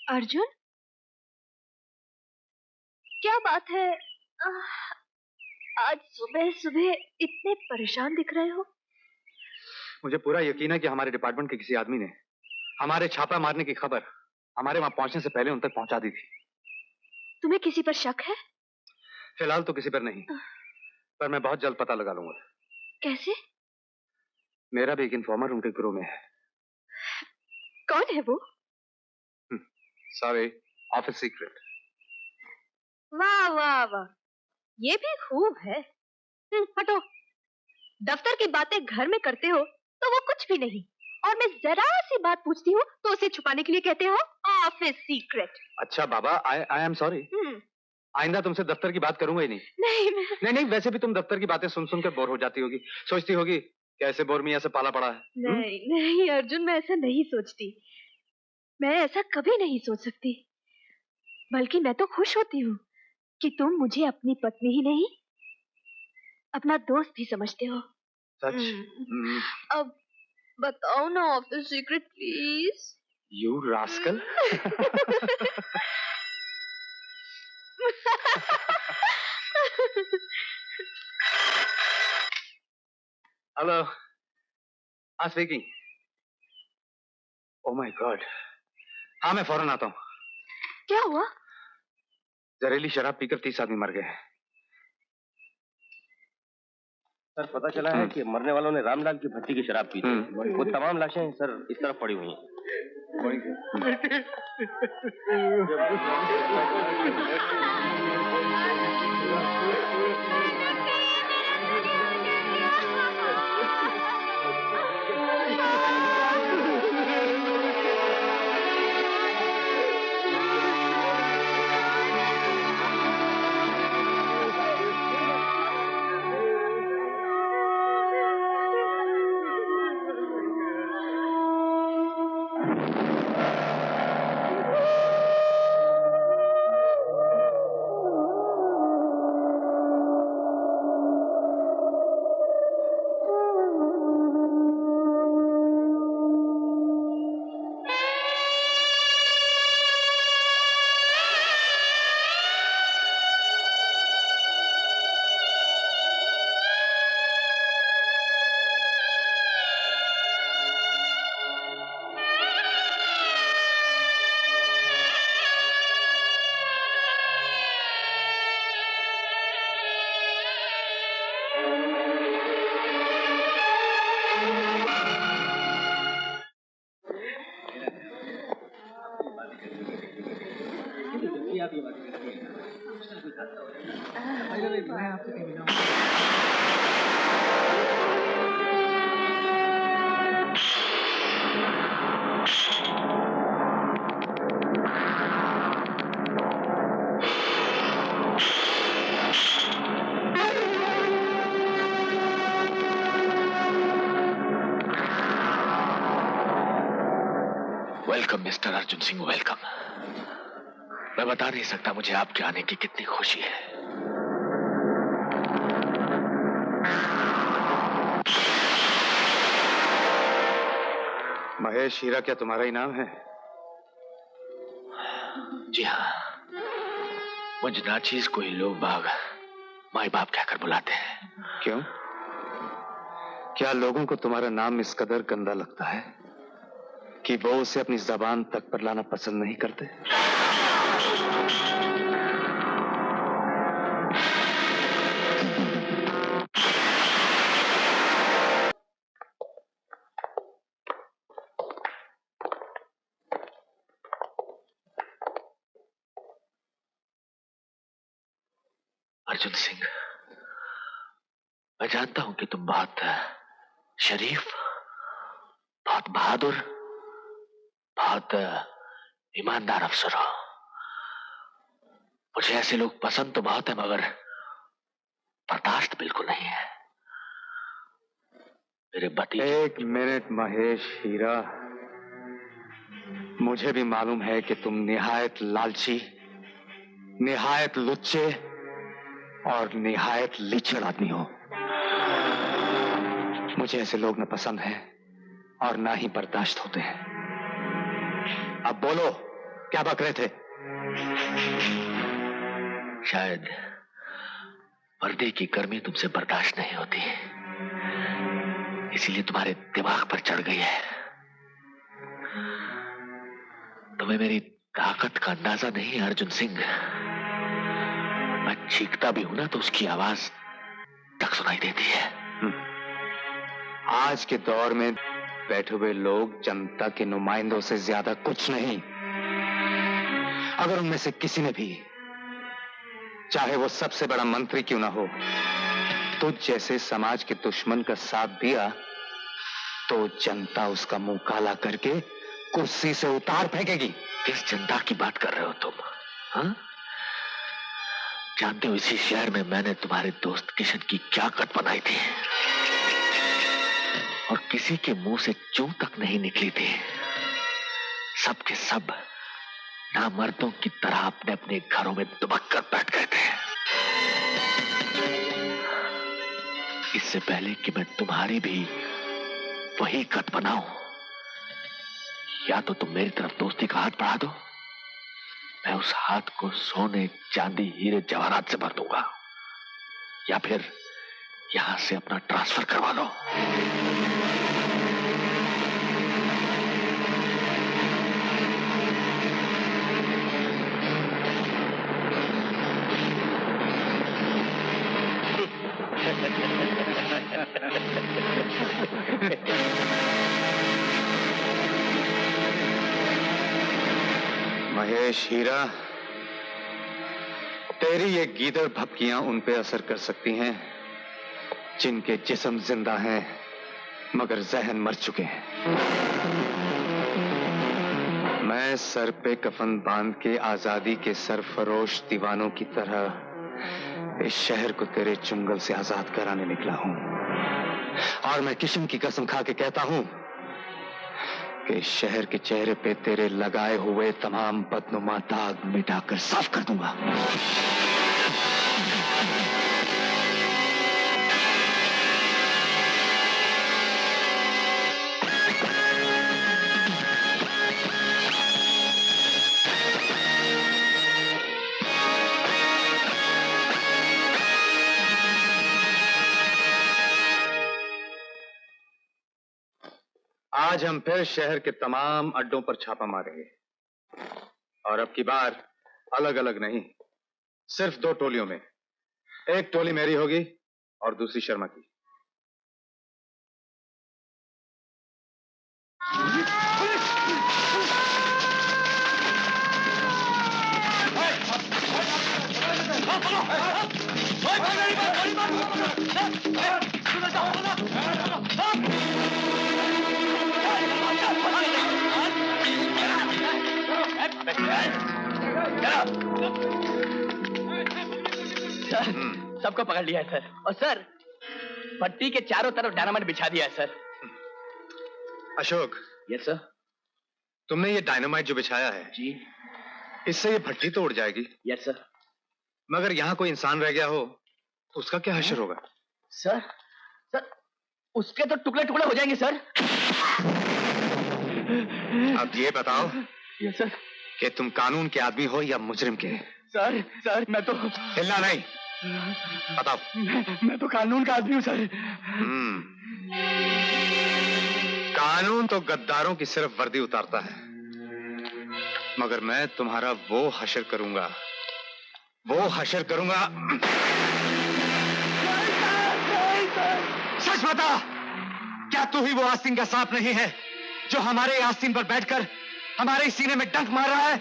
अर्जुन, क्या बात है? आज सुबह सुबह इतने परेशान दिख रहे हो। मुझे पूरा यकीन है कि हमारे डिपार्टमेंट के किसी आदमी ने हमारे छापा मारने की खबर हमारे वहां पहुंचने से पहले उन तक पहुंचा दी थी। तुम्हें किसी पर शक है? फिलहाल तो किसी पर नहीं, पर मैं बहुत जल्द पता लगा लूंगा। कैसे? मेरा भी एक इन्फॉर्मर उनके ग्रुप में है। कौन है वो? Sorry, office secret. वाह वाह वाह, ये भी खूब है। हटो। दफ्तर की बातें घर में करते हो तो वो कुछ भी नहीं, और मैं जरा सी बात पूछती हूँ तो उसे छुपाने के लिए कहते हो ऑफिस सीक्रेट। अच्छा बाबा, आई एम सॉरी। आइंदा तुमसे दफ्तर की बात करूंगा ही नहीं। नहीं, वैसे भी तुम दफ्तर की बातें सुन सुनकर बोर हो जाती होगी, सोचती होगी कैसे बोर मियां से पाला पड़ा है। नहीं अर्जुन, मैं ऐसा नहीं सोचती। मैं ऐसा कभी नहीं सोच सकती। बल्कि मैं तो खुश होती हूँ कि तुम मुझे अपनी पत्नी ही नहीं, अपना दोस्त भी समझते हो। सच? अब बताओ ना office secret please. You rascal. Hello, हाँ स्पीकिंग। ओह माय गॉड, हाँ मैं फौरन आता हूँ। क्या हुआ? जहरीली शराब पीकर 30 आदमी मर गए। सर पता चला है कि मरने वालों ने रामलाल की भट्टी की शराब पी थी। वो तमाम लाशें सर इस तरफ पड़ी हुई हैं। Welcome mister Arjun Singh, welcome. मैं बता नहीं सकता मुझे आपके आने की कितनी खुशी है। महेश हीरा क्या तुम्हारा ही नाम है? जी हाँ, मुझ नाचीज को ही लोग बाग माई बाप कहकर बुलाते हैं। क्यों? क्या लोगों को तुम्हारा नाम इस कदर गंदा लगता है कि वो उसे अपनी जबान तक पर लाना पसंद नहीं करते? अर्जुन सिंह, मैं जानता हूं कि तुम बहुत शरीफ, बहुत बहादुर, बहुत ईमानदार अफसर हो। मुझे ऐसे लोग पसंद तो बहुत है, मगर बर्दाश्त बिल्कुल नहीं है। मेरे भतीजे। एक मिनट महेश हीरा, मुझे भी मालूम है कि तुम निहायत लालची, निहायत लुच्चे और निहायत लीचड़ आदमी हो। मुझे ऐसे लोग न पसंद हैं और ना ही बर्दाश्त होते हैं। अब बोलो, क्या बक रहे थे? शायद वर्दी की गर्मी तुमसे बर्दाश्त नहीं होती, इसीलिए तुम्हारे दिमाग पर चढ़ गई है। तुम्हें मेरी ताकत का अंदाजा नहीं है अर्जुन सिंह। मैं चीखता भी हूं ना तो उसकी आवाज तक सुनाई देती है। आज के दौर में बैठे हुए लोग जनता के नुमाइंदों से ज्यादा कुछ नहीं। अगर उनमें से किसी ने भी, चाहे वो सबसे बड़ा मंत्री क्यों ना हो, तुझ जैसे समाज के दुश्मन का साथ दिया तो जनता उसका मुंह काला करके कुर्सी से उतार फेंकेगी। किस जनता की बात कर रहे हो तुम? हाँ? जानते हो इसी शहर में मैंने तुम्हारे दोस्त किशन की क्या कट बनाई थी और किसी के मुंह से चूं तक नहीं निकली थी। सब के सब नामर्दों की तरह अपने अपने घरों में दुबक कर बैठ गए थे। इससे पहले कि मैं तुम्हारी भी वही कट बनाऊं, या तो तुम मेरी तरफ दोस्ती का हाथ बढ़ा दो, मैं उस हाथ को सोने चांदी हीरे जवाहरात से भर दूंगा, या फिर यहां से अपना ट्रांसफर करवा लो। महेश हीरा, तेरी ये गीदड़ भपकियां उन पे असर कर सकती हैं जिनके जिस्म जिंदा हैं मगर जहन मर चुके हैं। मैं सर पे कफन बांध के आजादी के सरफरोश दीवानों की तरह इस शहर को तेरे चुंगल से आजाद कराने निकला हूं, और मैं किशन की कसम खा के कहता हूं कि इस शहर के चेहरे पे तेरे लगाए हुए तमाम बदनुमा दाग मिटाकर साफ कर दूंगा। आज हम फिर शहर के तमाम अड्डों पर छापा मारेंगे, और अब की बार अलग अलग नहीं, सिर्फ 2 टोलियों में। एक टोली मेरी होगी और दूसरी शर्मा की। सर, सबको पकड़ लिया है सर, और सर भट्टी के चारों तरफ डायनामाइट बिछा दिया है सर। अशोक। Yes sir. तुमने ये डायनामाइट जो बिछाया है जी, इससे ये भट्टी तो उड़ जाएगी। Yes sir. मगर यहाँ कोई इंसान रह गया हो तो उसका क्या हश्र होगा? सर, सर उसके तो टुकड़े टुकड़े हो जाएंगे सर। अब ये बताओ यस सर कि तुम कानून के आदमी हो या मुजरिम के? सर, सर मैं तो हिलना नहीं, बताओ। मैं तो कानून का आदमी हूँ सर। कानून तो गद्दारों की सिर्फ वर्दी उतारता है, मगर मैं तुम्हारा वो हशर करूंगा, वो हशर करूंगा। सच बता, क्या तू ही वो आस्तीन का सांप नहीं है जो हमारे आस्तीन पर बैठकर हमारे सीने में डंक मार रहा है?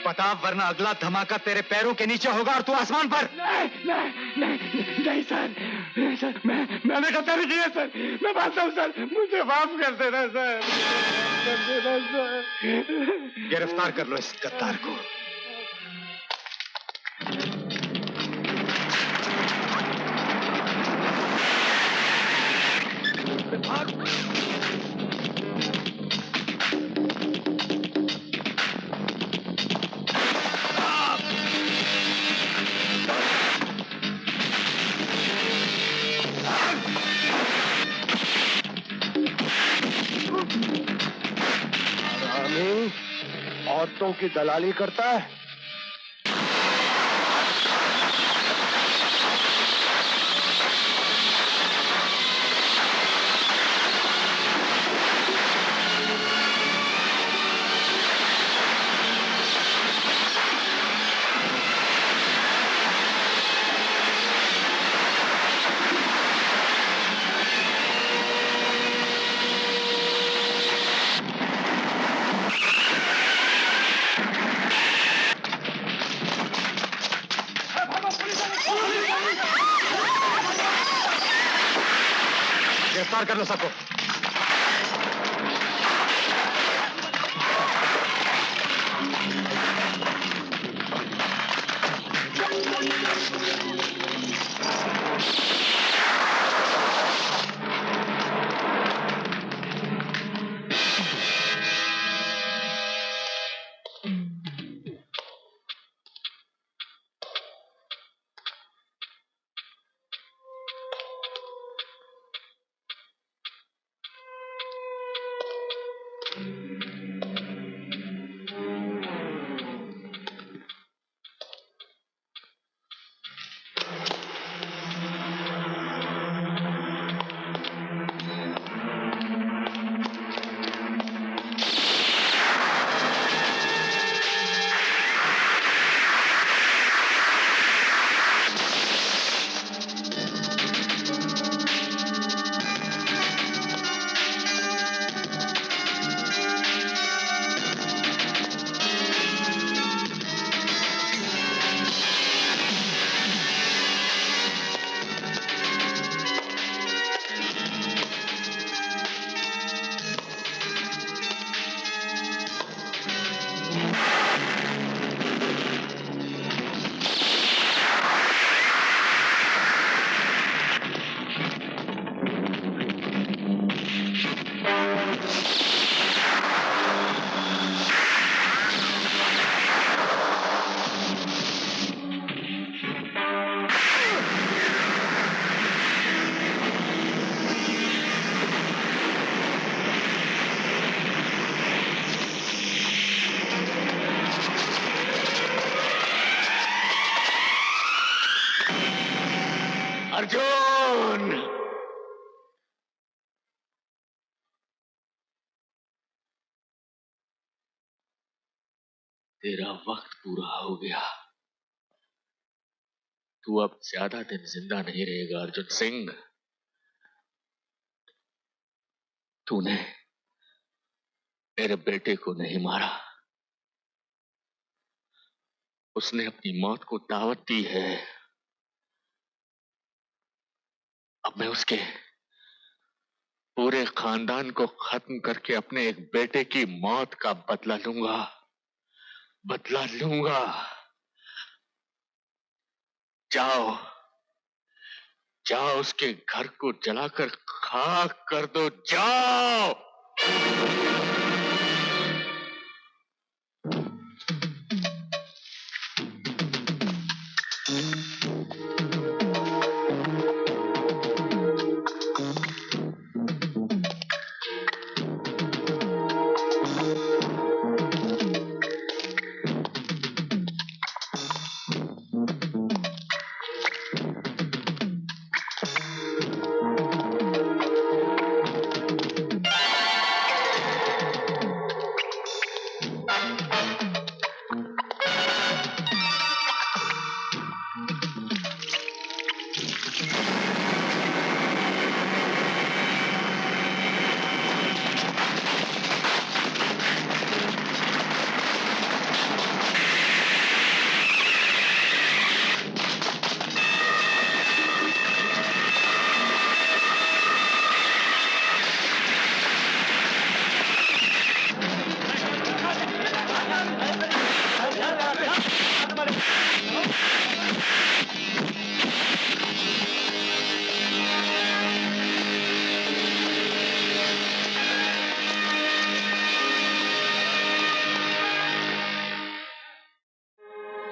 बता, वरना अगला धमाका तेरे पैरों के नीचे होगा और तू आसमान पर। नहीं सर, नहीं सर, मैंने कतई नहीं किया सर, मैं मानता हूँ सर, मुझे माफ कर देना सर, कर देना सर। गिरफ्तार कर लो इस गद्दार को। औरतों की दलाली करता है। गिरफ्तार कर लो सबको। अर्जुन, तेरा वक्त पूरा हो गया। तू अब ज्यादा दिन जिंदा नहीं रहेगा अर्जुन सिंह। तूने मेरे बेटे को नहीं मारा, उसने अपनी मौत को दावत दी है। अब मैं उसके पूरे खानदान को खत्म करके अपने एक बेटे की मौत का बदला लूंगा, बदला लूंगा। जाओ जाओ, उसके घर को जलाकर खाक कर दो, जाओ।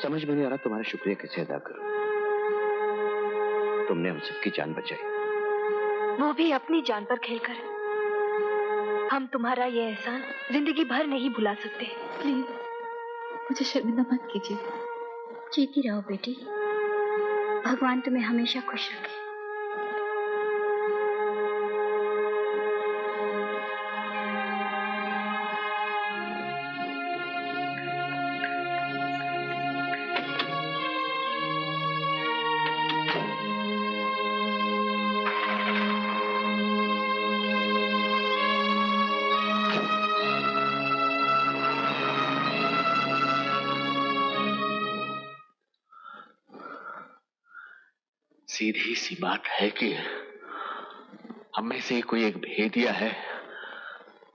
समझ में नहीं आ रहा तुम्हारा शुक्रिया कैसे अदा करूं। तुमने हम सबकी जान बचाई, वो भी अपनी जान पर खेलकर। हम तुम्हारा ये एहसान जिंदगी भर नहीं भुला सकते। प्लीज मुझे शर्मिंदा मत कीजिए। जीती रहो बेटी, भगवान तुम्हें हमेशा खुश रखे। सीधी सी बात है कि हम में से कोई एक भेदिया है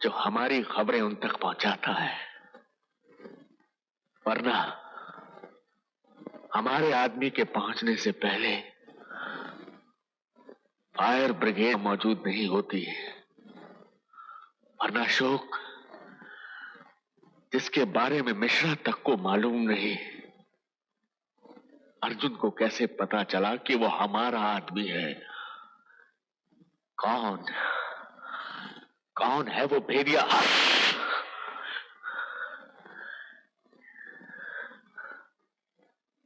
जो हमारी खबरें उन तक पहुंचाता है, वरना हमारे आदमी के पहुंचने से पहले फायर ब्रिगेड मौजूद नहीं होती। वरना अशोक, जिसके बारे में मिश्रा तक को मालूम नहीं, अर्जुन को कैसे पता चला कि वो हमारा आदमी है? कौन है वो भेदिया?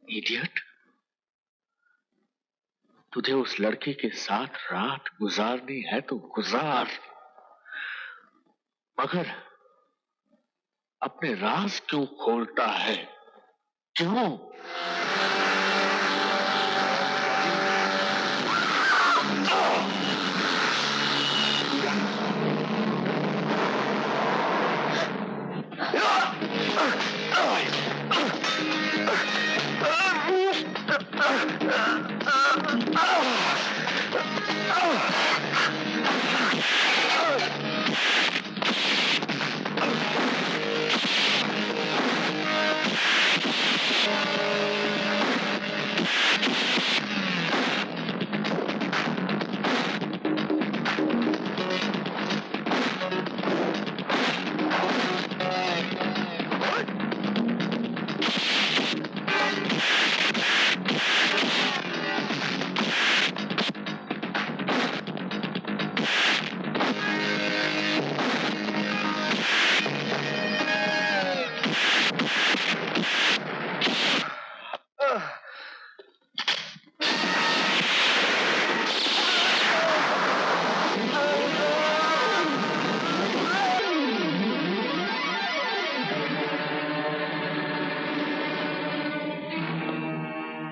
इडियट, तुझे उस लड़की के साथ रात गुजारनी है तो गुजार, मगर अपने राज क्यों खोलता है? क्यों?